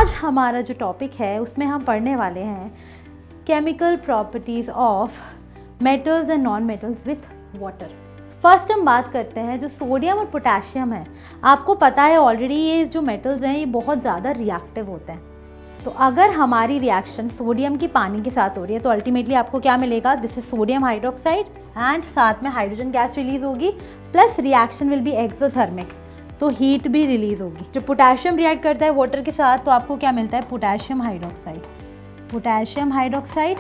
आज हमारा जो टॉपिक है उसमें हम पढ़ने वाले हैं chemical properties of metals and non metals with water. First हम बात करते हैं जो सोडियम और पोटेशियम है। आपको पता है ऑलरेडी ये जो मेटल्स हैं ये बहुत ज़्यादा रिएक्टिव होते हैं। तो अगर हमारी रिएक्शन सोडियम की पानी के साथ हो रही है तो अल्टीमेटली आपको क्या मिलेगा, this is sodium hydroxide and साथ में हाइड्रोजन गैस रिलीज होगी plus reaction will be exothermic, तो हीट भी रिलीज होगी। जो पोटेशियम रिएक्ट करता है वाटर के साथ तो आपको क्या मिलता है, पोटेशियम हाइड्रोक्साइड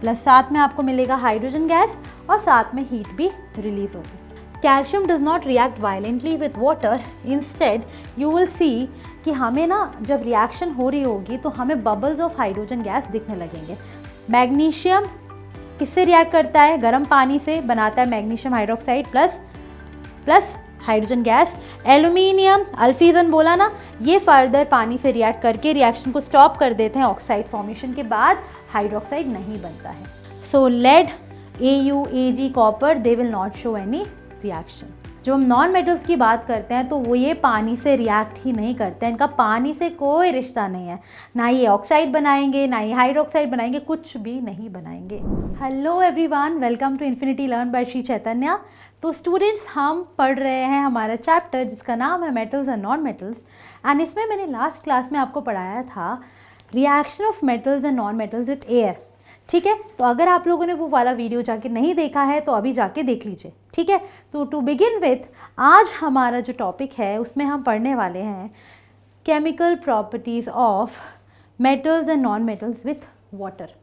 प्लस साथ में आपको मिलेगा हाइड्रोजन गैस और साथ में हीट भी रिलीज होगी। Calcium does not react violently with water, instead you will see कि हमें ना जब रिएक्शन हो रही होगी तो हमें बबल्स ऑफ हाइड्रोजन गैस दिखने लगेंगे। मैग्नीशियम किससे रिएक्ट करता है, गर्म पानी से बनाता है magnesium hydroxide plus hydrogen gas. Aluminium अल्फीजन बोला ना, ये फर्दर पानी से रिएक्ट करके रिएक्शन को स्टॉप कर देते हैं, ऑक्साइड फॉर्मेशन के बाद हाइड्रोक्साइड नहीं बनता है। So lead, Au, Ag, copper they will not show any reaction. जब हम नॉन मेटल्स की बात करते हैं तो वो ये पानी से रिएक्ट ही नहीं करते हैं, इनका पानी से कोई रिश्ता नहीं है, ना ये ऑक्साइड बनाएंगे ना ये हाइड्रोक्साइड बनाएंगे, कुछ भी नहीं बनाएंगे। Hello everyone, welcome to infinity learn by Shri Chaitanya. तो स्टूडेंट्स हम पढ़ रहे हैं हमारा चैप्टर जिसका नाम है metals and non metals, and इसमें मैंने लास्ट क्लास में आपको पढ़ाया था reaction of metals and non metals with air. ठीक है, तो अगर आप लोगों ने वो वाला वीडियो जाके नहीं देखा है तो अभी जाके देख लीजिए। ठीक है, तो टू बिगिन विथ आज हमारा जो टॉपिक है उसमें हम पढ़ने वाले हैं chemical properties of metals and non metals with water.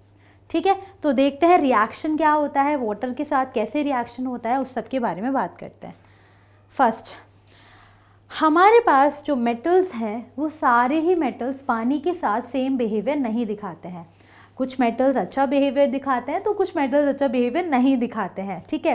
ठीक है, तो देखते हैं रिएक्शन क्या होता है वाटर के साथ, कैसे रिएक्शन होता है, उस सब के बारे में बात करते हैं। फर्स्ट, हमारे पास जो मेटल्स हैं वो सारे ही मेटल्स पानी के साथ सेम बिहेवियर नहीं दिखाते हैं। कुछ मेटल्स अच्छा बिहेवियर दिखाते हैं तो कुछ मेटल्स अच्छा बिहेवियर नहीं दिखाते हैं। ठीक है,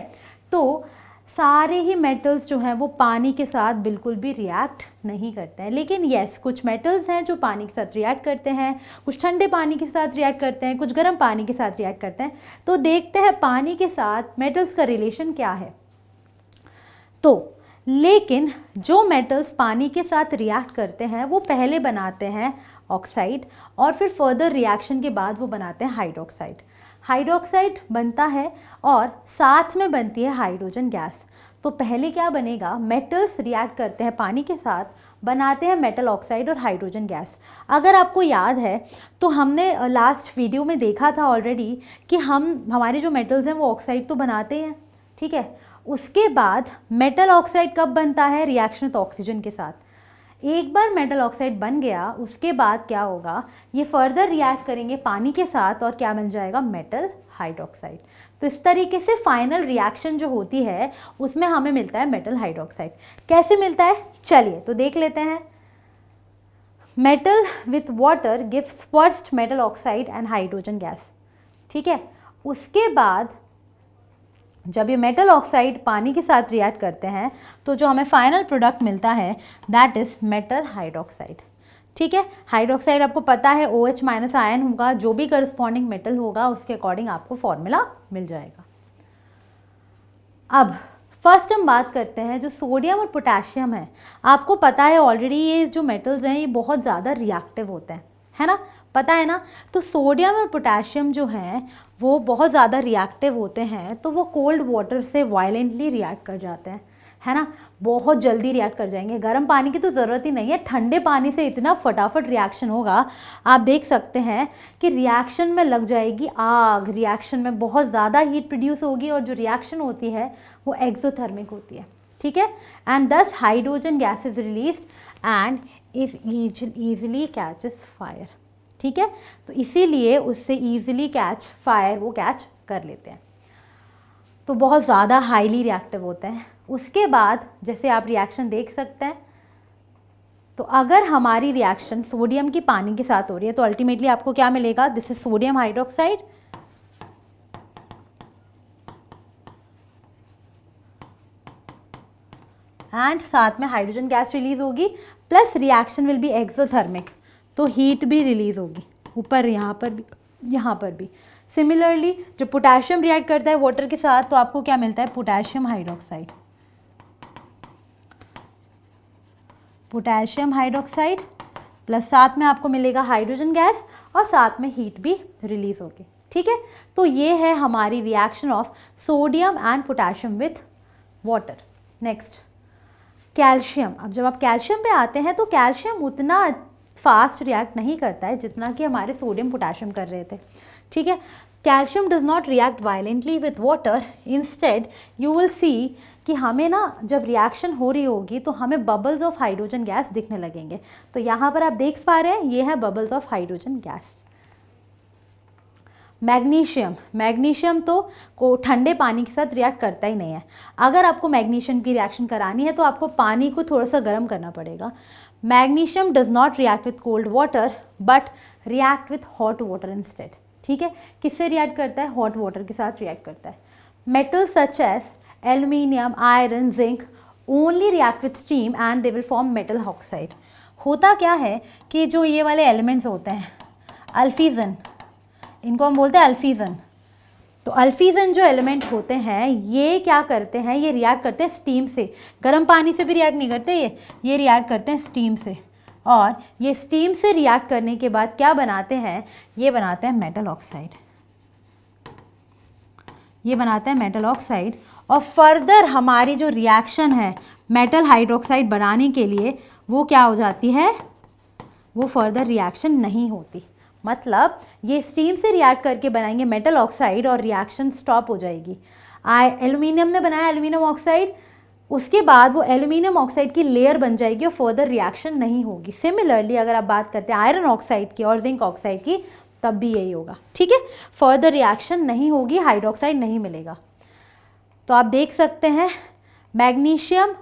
तो सारे ही मेटल्स जो हैं वो पानी के साथ बिल्कुल भी रिएक्ट नहीं करते हैं, लेकिन येस कुछ मेटल्स हैं जो पानी के साथ रिएक्ट करते हैं, कुछ ठंडे पानी के साथ रिएक्ट करते हैं, कुछ गर्म पानी के साथ रिएक्ट करते हैं। तो देखते हैं पानी के साथ मेटल्स का रिलेशन क्या है। तो लेकिन जो मेटल्स पानी के साथ रिएक्ट करते हैं वो पहले बनाते हैं ऑक्साइड और फिर फर्दर रिएक्शन के बाद वो बनाते हैं हाइड्रोक्साइड। हाइड्रोक्साइड बनता है और साथ में बनती है हाइड्रोजन गैस। तो पहले क्या बनेगा, मेटल्स रिएक्ट करते हैं पानी के साथ, बनाते हैं मेटल ऑक्साइड और हाइड्रोजन गैस। अगर आपको याद है तो हमने लास्ट वीडियो में देखा था ऑलरेडी कि हमारे जो मेटल्स हैं वो ऑक्साइड तो बनाते हैं। ठीक है, उसके बाद मेटल ऑक्साइड कब बनता है, रिएक्शन विद ऑक्सीजन के साथ। एक बार मेटल ऑक्साइड बन गया उसके बाद क्या होगा, ये फर्दर रिएक्ट करेंगे पानी के साथ और क्या बन जाएगा, मेटल हाइड्रोक्साइड। तो इस तरीके से फाइनल रिएक्शन जो होती है उसमें हमें मिलता है मेटल हाइड्रोक्साइड। कैसे मिलता है, चलिए तो देख लेते हैं। Metal with water gives first metal oxide and hydrogen gas. ठीक है, उसके बाद जब ये मेटल ऑक्साइड पानी के साथ रिएक्ट करते हैं तो जो हमें फाइनल प्रोडक्ट मिलता है दैट इज़ मेटल हाइड्रोक्साइड। ठीक है, हाइड्रोक्साइड आपको पता है OH माइनस आयन होगा, जो भी करस्पॉन्डिंग मेटल होगा उसके अकॉर्डिंग आपको फॉर्मूला मिल जाएगा। अब फर्स्ट हम बात करते हैं जो सोडियम और पोटेशियम है। आपको पता है ऑलरेडी ये जो मेटल्स हैं ये बहुत ज़्यादा रिएक्टिव होते हैं, है ना, पता है ना। तो सोडियम और पोटेशियम जो हैं वो बहुत ज़्यादा रिएक्टिव होते हैं, तो वो कोल्ड वाटर से वायलेंटली रिएक्ट कर जाते हैं, है ना, बहुत जल्दी रिएक्ट कर जाएंगे। गर्म पानी की तो ज़रूरत ही नहीं है, ठंडे पानी से इतना फटाफट रिएक्शन होगा। आप देख सकते हैं कि रिएक्शन में लग जाएगी आग, रिएक्शन में बहुत ज़्यादा हीट प्रोड्यूस होगी और जो रिएक्शन होती है वो एक्सोथर्मिक होती है। ठीक है, एंड दस hydrogen gas is released and is easily catches fire. ठीक है, तो इसीलिए उससे ईजिली कैच फायर वो कैच कर लेते हैं, तो बहुत ज़्यादा हाईली रिएक्टिव होते हैं। उसके बाद जैसे आप रिएक्शन देख सकते हैं, तो अगर हमारी रिएक्शन सोडियम की पानी के साथ हो रही है तो अल्टीमेटली आपको क्या मिलेगा, this is sodium hydroxide and साथ में हाइड्रोजन गैस रिलीज होगी plus reaction will be exothermic, तो हीट भी रिलीज होगी ऊपर, यहाँ पर भी। सिमिलरली जब पोटेशियम रिएक्ट करता है वाटर के साथ तो आपको क्या मिलता है, पोटेशियम हाइड्रोक्साइड प्लस साथ में आपको मिलेगा हाइड्रोजन गैस और साथ में हीट भी रिलीज होगी। ठीक है, तो ये है हमारी reaction of sodium and potassium with water. Next calcium. अब जब आप कैल्शियम पे आते हैं तो कैल्शियम उतना फास्ट रिएक्ट नहीं करता है जितना कि हमारे सोडियम पोटेशियम कर रहे थे। ठीक है, calcium does not react violently with water, instead you will see कि हमें ना जब रिएक्शन हो रही होगी तो हमें बबल्स ऑफ हाइड्रोजन गैस दिखने लगेंगे। तो यहाँ पर आप देख पा रहे हैं ये है bubbles of hydrogen gas. Magnesium, magnesium तो को ठंडे पानी के साथ रिएक्ट करता ही नहीं है। अगर आपको मैग्नीशियम की रिएक्शन करानी है तो आपको पानी को थोड़ा सा गर्म करना पड़ेगा। Magnesium does not react with cold water but react with hot water instead. ठीक है, किससे रिएक्ट करता है? हॉट वाटर के साथ रिएक्ट करता है। Metals such as aluminium, iron, zinc only react with steam and they will form metal oxide. होता क्या है कि जो ये वाले एलिमेंट्स होते हैं अल्फीजन, इनको हम बोलते हैं अल्फीजन। तो अल्फीजन जो एलिमेंट होते हैं ये क्या करते हैं, ये रिएक्ट करते हैं स्टीम से। गर्म पानी से भी रिएक्ट नहीं करते ये रिएक्ट करते हैं स्टीम से। और ये स्टीम से रिएक्ट करने के बाद क्या बनाते हैं, ये बनाते हैं मेटल ऑक्साइड। ये बनाते हैं मेटल ऑक्साइड और फर्दर हमारी जो रिएक्शन है मेटल हाइड्रोक्साइड बनाने के लिए वो क्या हो जाती है, वो फर्दर रिएक्शन नहीं होती। मतलब ये स्टीम से रिएक्ट करके बनाएंगे मेटल ऑक्साइड और रिएक्शन स्टॉप हो जाएगी। एल्यूमिनियम ने बनाया एल्यूमिनियम ऑक्साइड, उसके बाद वो एल्यूमिनियम ऑक्साइड की लेयर बन जाएगी और फर्दर रिएक्शन नहीं होगी। सिमिलरली अगर आप बात करते हैं आयरन ऑक्साइड की और जिंक ऑक्साइड की तब भी यही होगा। ठीक है, फर्दर रिएक्शन नहीं होगी, हाइड्रोक्साइड नहीं मिलेगा। तो आप देख सकते हैं मैग्नीशियम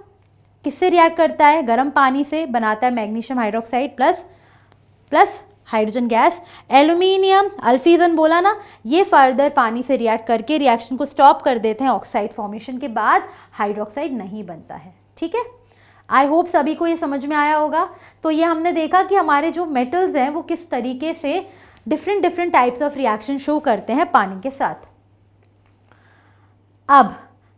किससे रिएक्ट करता है, गर्म पानी से बनाता है magnesium hydroxide plus hydrogen gas. Aluminium अल्फीजन बोला ना, ये फर्दर पानी से रिएक्ट करके रिएक्शन को स्टॉप कर देते हैं, ऑक्साइड फॉर्मेशन के बाद हाइड्रोक्साइड नहीं बनता है। ठीक है, आई होप सभी को ये समझ में आया होगा। तो ये हमने देखा कि हमारे जो मेटल्स हैं वो किस तरीके से different types of reaction show करते हैं पानी के साथ। अब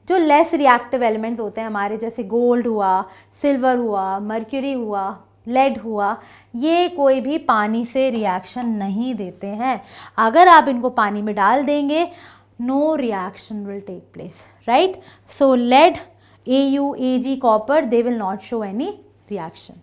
जो लेस रिएक्टिव एलिमेंट्स होते हैं हमारे, जैसे गोल्ड हुआ, सिल्वर हुआ, मर्क्यूरी हुआ, लेड हुआ, ये कोई भी पानी से रिएक्शन नहीं देते हैं। अगर आप इनको पानी में डाल देंगे no reaction will take place, right. So lead, Au, Ag, copper, they will not show any reaction.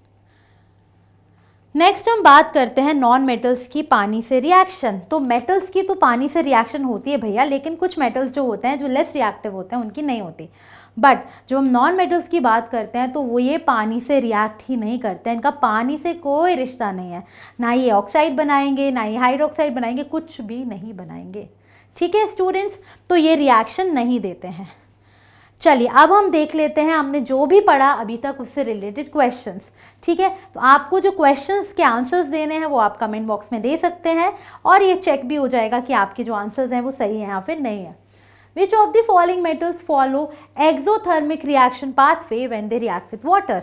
Next हम बात करते हैं नॉन मेटल्स की पानी से रिएक्शन। तो मेटल्स की तो पानी से रिएक्शन होती है भैया, लेकिन कुछ मेटल्स जो होते हैं जो लेस रिएक्टिव होते हैं उनकी नहीं होती। बट जब हम नॉन मेटल्स की बात करते हैं तो वो ये पानी से रिएक्ट ही नहीं करते हैं, इनका पानी से कोई रिश्ता नहीं है। ना ये ऑक्साइड बनाएंगे, ना ये हाइड्रोक्साइड बनाएंगे, कुछ भी नहीं बनाएंगे। ठीक है स्टूडेंट्स, तो ये रिएक्शन नहीं देते हैं। चलिए अब हम देख लेते हैं हमने जो भी पढ़ा अभी तक उससे रिलेटेड क्वेश्चंस। ठीक है, तो आपको जो क्वेश्चंस के आंसर्स देने हैं वो आप कमेंट बॉक्स में दे सकते हैं और ये चेक भी हो जाएगा कि आपके जो आंसर्स हैं वो सही हैं या फिर नहीं है। Which of the following metals follow exothermic reaction pathway when they react with water?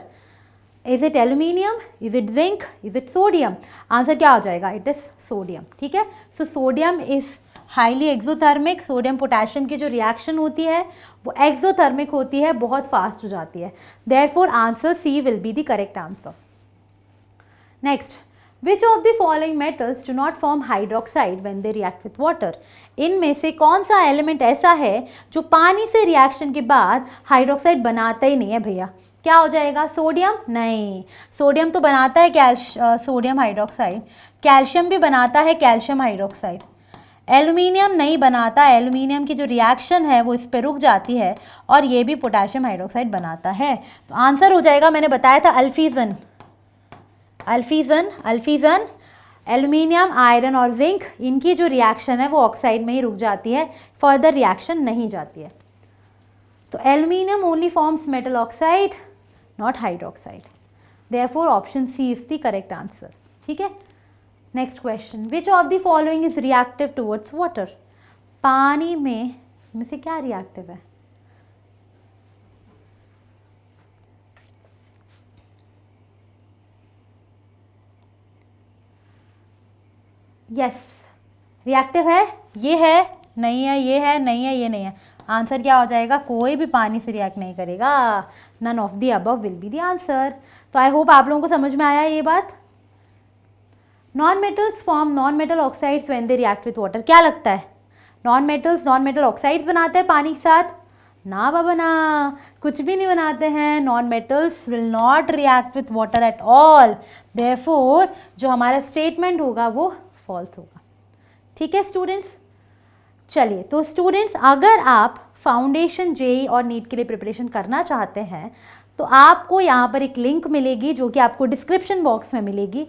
Is it aluminium? Is it zinc? Is it sodium? Answer क्या हो जाएगा? It is sodium. ठीक है, so sodium is highly exothermic. Sodium potassium की जो reaction होती है वो एक्सोथर्मिक होती है, बहुत फास्ट हो जाती है। Therefore answer C will be the correct answer. Next, Which of the following metals do not form hydroxide when they react with water? इनमें से कौन सा एलिमेंट ऐसा है जो पानी से रिएक्शन के बाद हाइड्रोक्साइड बनाता ही नहीं है भैया? क्या हो जाएगा? सोडियम? नहीं, सोडियम तो बनाता है सोडियम हाइड्रोक्साइड, कैल्शियम भी बनाता है कैल्शियम हाइड्रोक्साइड। एल्यूमिनियम नहीं बनाता, एल्यूमिनियम की जो रिएक्शन है वो इस पर रुक जाती है और ये भी पोटेशियम हाइड्रोक्साइड बनाता है। तो आंसर हो जाएगा, मैंने बताया था अल्फीजन। अल्फीजन, एल्यूमिनियम, आयरन और जिंक, इनकी जो रिएक्शन है वो ऑक्साइड में ही रुक जाती है, फर्दर रिएक्शन नहीं जाती है। तो aluminium only forms metal oxide, not hydroxide. Therefore option C is the correct answer. ठीक है, next question, which of the following is reactive towards water? पानी में से क्या रिएक्टिव है? यस, रिएक्टिव है, ये है, नहीं है, ये है, नहीं है, ये नहीं है। आंसर क्या हो जाएगा? कोई भी पानी से रिएक्ट नहीं करेगा। None of the above will be the answer. तो आई होप आप लोगों को समझ में आया ये बात। Non metals form non metal oxides when they react with water. क्या लगता है, non metals non metal oxides बनाते हैं पानी के साथ? ना बाबा ना, कुछ भी नहीं बनाते हैं। Non metals will not react with water at all, therefore जो हमारा स्टेटमेंट होगा वो फॉल्स होगा। ठीक है स्टूडेंट्स, चलिए तो स्टूडेंट्स अगर आप फाउंडेशन जेईई और नीट के लिए प्रिपरेशन करना चाहते हैं तो आपको यहाँ पर एक लिंक मिलेगी जो कि आपको डिस्क्रिप्शन बॉक्स में मिलेगी।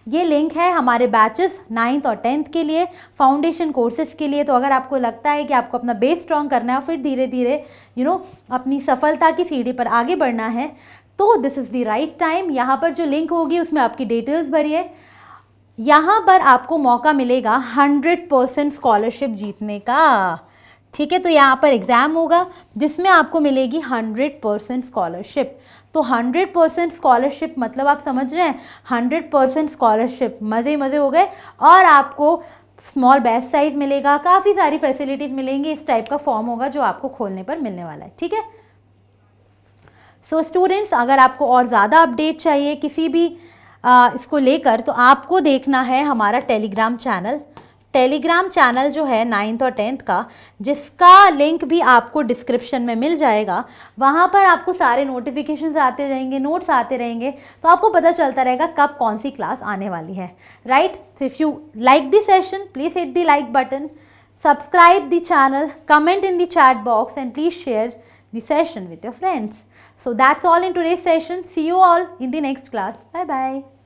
ये लिंक है हमारे बैचेस 9th और 10th के लिए, फाउंडेशन कोर्सेज के लिए। तो अगर आपको लगता है कि आपको अपना बेस स्ट्रॉन्ग करना है और फिर धीरे धीरे अपनी सफलता की सीढ़ी पर आगे बढ़ना है तो this is the right time. यहाँ पर जो लिंक होगी उसमें आपकी डिटेल्स भरिए। यहाँ पर आपको मौका मिलेगा 100% स्कॉलरशिप जीतने का। ठीक है, तो यहाँ पर एग्ज़ाम होगा जिसमें आपको मिलेगी 100% स्कॉलरशिप। तो 100% स्कॉलरशिप मतलब आप समझ रहे हैं, 100% स्कॉलरशिप, मज़े मज़े हो गए। और आपको स्मॉल बैच साइज़ मिलेगा, काफ़ी सारी फैसिलिटीज़ मिलेंगी। इस टाइप का फॉर्म होगा जो आपको खोलने पर मिलने वाला है। ठीक है, सो स्टूडेंट्स अगर आपको और ज़्यादा अपडेट चाहिए किसी भी इसको लेकर तो आपको देखना है हमारा टेलीग्राम चैनल जो है 9th और 10th का, जिसका लिंक भी आपको डिस्क्रिप्शन में मिल जाएगा। वहाँ पर आपको सारे नोटिफिकेशंस आते रहेंगे, नोट्स आते रहेंगे, तो आपको पता चलता रहेगा कब कौन सी क्लास आने वाली है। Right, so if you like the session, please hit the like button, subscribe the channel, comment in the chat box and please share the session with your friends. So that's all in today's session. See you all in the next class. Bye bye.